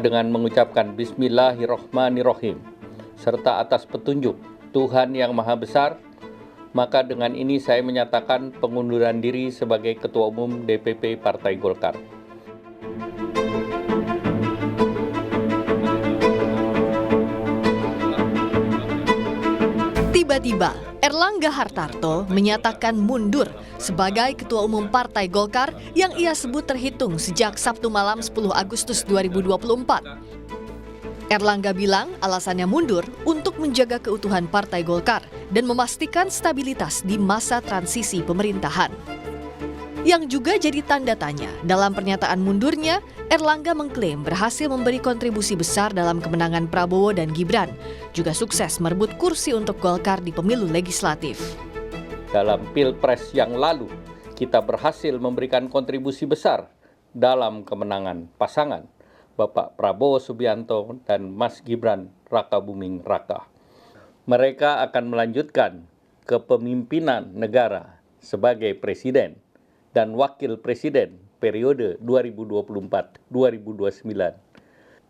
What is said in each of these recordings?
dengan mengucapkan Bismillahirrahmanirrahim, serta atas petunjuk Tuhan Yang Maha Besar, maka dengan ini saya menyatakan pengunduran diri sebagai Ketua Umum DPP Partai Golkar. Tiba-tiba, Erlangga Hartarto menyatakan mundur sebagai Ketua Umum Partai Golkar yang ia sebut terhitung sejak Sabtu malam 10 Agustus 2024. Erlangga bilang alasannya mundur untuk menjaga keutuhan Partai Golkar dan memastikan stabilitas di masa transisi pemerintahan. Yang juga jadi tanda tanya, dalam pernyataan mundurnya, Erlangga mengklaim berhasil memberi kontribusi besar dalam kemenangan Prabowo dan Gibran, juga sukses merebut kursi untuk Golkar di pemilu legislatif. Dalam Pilpres yang lalu, kita berhasil memberikan kontribusi besar dalam kemenangan pasangan Bapak Prabowo Subianto dan Mas Gibran Rakabuming Raka. Mereka akan melanjutkan kepemimpinan negara sebagai presiden dan wakil presiden periode 2024-2029.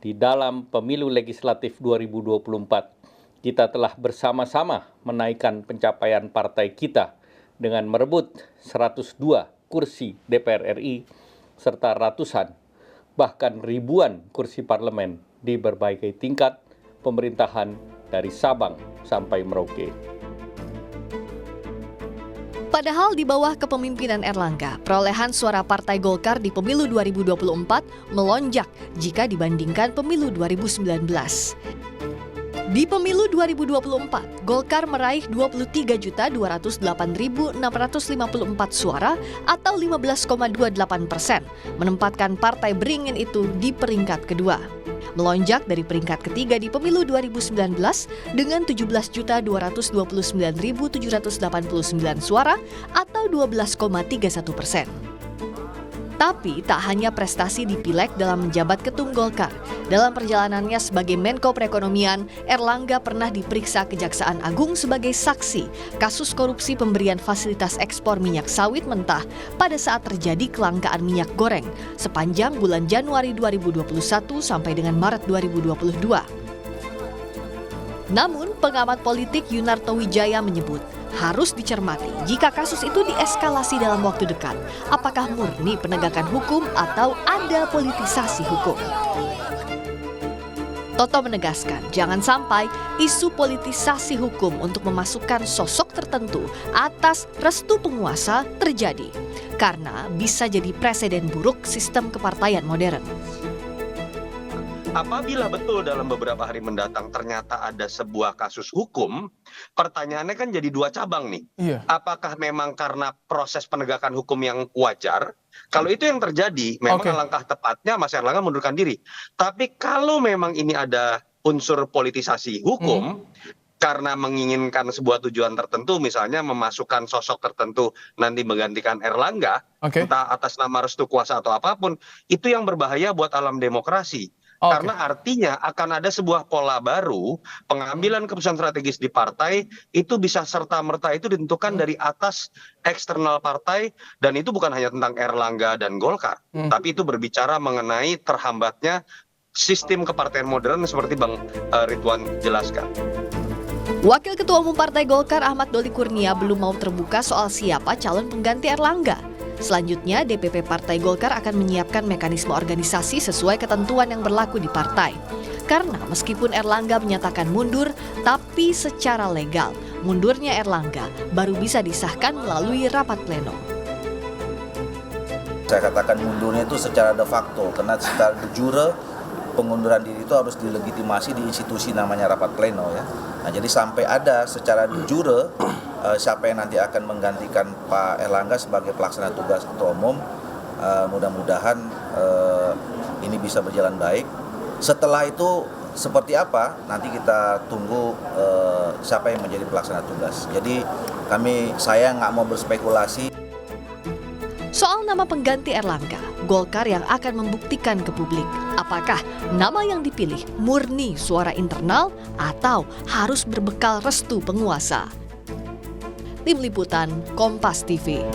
Di dalam pemilu legislatif 2024, kita telah bersama-sama menaikkan pencapaian partai kita dengan merebut 102 kursi DPR RI serta ratusan bahkan ribuan kursi parlemen di berbagai tingkat pemerintahan dari Sabang sampai Merauke. Padahal di bawah kepemimpinan Erlangga, perolehan suara Partai Golkar di pemilu 2024 melonjak jika dibandingkan pemilu 2019. Di pemilu 2024, Golkar meraih 23.208.654 suara atau 15,28%, menempatkan partai beringin itu di peringkat kedua. Melonjak dari peringkat ketiga di pemilu 2019 dengan 17.229.789 suara atau 12,31%. Tapi tak hanya prestasi di Pileg dalam menjabat ketum Golkar. Dalam perjalanannya sebagai Menko Perekonomian, Erlangga pernah diperiksa Kejaksaan Agung sebagai saksi kasus korupsi pemberian fasilitas ekspor minyak sawit mentah pada saat terjadi kelangkaan minyak goreng sepanjang bulan Januari 2021 sampai dengan Maret 2022. Namun, pengamat politik Yunarto Wijaya menyebut, harus dicermati jika kasus itu dieskalasi dalam waktu dekat. Apakah murni penegakan hukum atau ada politisasi hukum? Toto menegaskan, jangan sampai isu politisasi hukum untuk memasukkan sosok tertentu atas restu penguasa terjadi. Karena bisa jadi presiden buruk sistem kepartaian modern. Apabila betul dalam beberapa hari mendatang ternyata ada sebuah kasus hukum, pertanyaannya kan jadi dua cabang nih. Iya. Apakah memang karena proses penegakan hukum yang wajar? Kalau itu yang terjadi, memang langkah tepatnya Mas Erlangga mundurkan diri. Tapi kalau memang ini ada unsur politisasi hukum, karena menginginkan sebuah tujuan tertentu, misalnya memasukkan sosok tertentu nanti menggantikan Erlangga, entah atas nama restu kuasa atau apapun, itu yang berbahaya buat alam demokrasi. Karena artinya akan ada sebuah pola baru, pengambilan keputusan strategis di partai itu bisa serta-merta itu ditentukan dari atas eksternal partai, dan itu bukan hanya tentang Erlangga dan Golkar, tapi itu berbicara mengenai terhambatnya sistem kepartaian modern seperti Bang Ridwan jelaskan. Wakil Ketua Umum Partai Golkar Ahmad Doli Kurnia belum mau terbuka soal siapa calon pengganti Erlangga. Selanjutnya, DPP Partai Golkar akan menyiapkan mekanisme organisasi sesuai ketentuan yang berlaku di partai. Karena meskipun Erlangga menyatakan mundur, tapi secara legal, mundurnya Erlangga baru bisa disahkan melalui rapat pleno. Saya katakan mundurnya itu secara de facto, karena secara de jure pengunduran diri itu harus dilegitimasi di institusi namanya rapat pleno ya. Nah, jadi sampai ada secara de jure siapa yang nanti akan menggantikan Pak Erlangga sebagai pelaksana tugas Ketua Umum, mudah-mudahan ini bisa berjalan baik. Setelah itu seperti apa nanti kita tunggu siapa yang menjadi pelaksana tugas. Jadi saya nggak mau berspekulasi. Soal nama pengganti Erlangga, Golkar yang akan membuktikan ke publik apakah nama yang dipilih murni suara internal atau harus berbekal restu penguasa. Tim Liputan Kompas TV.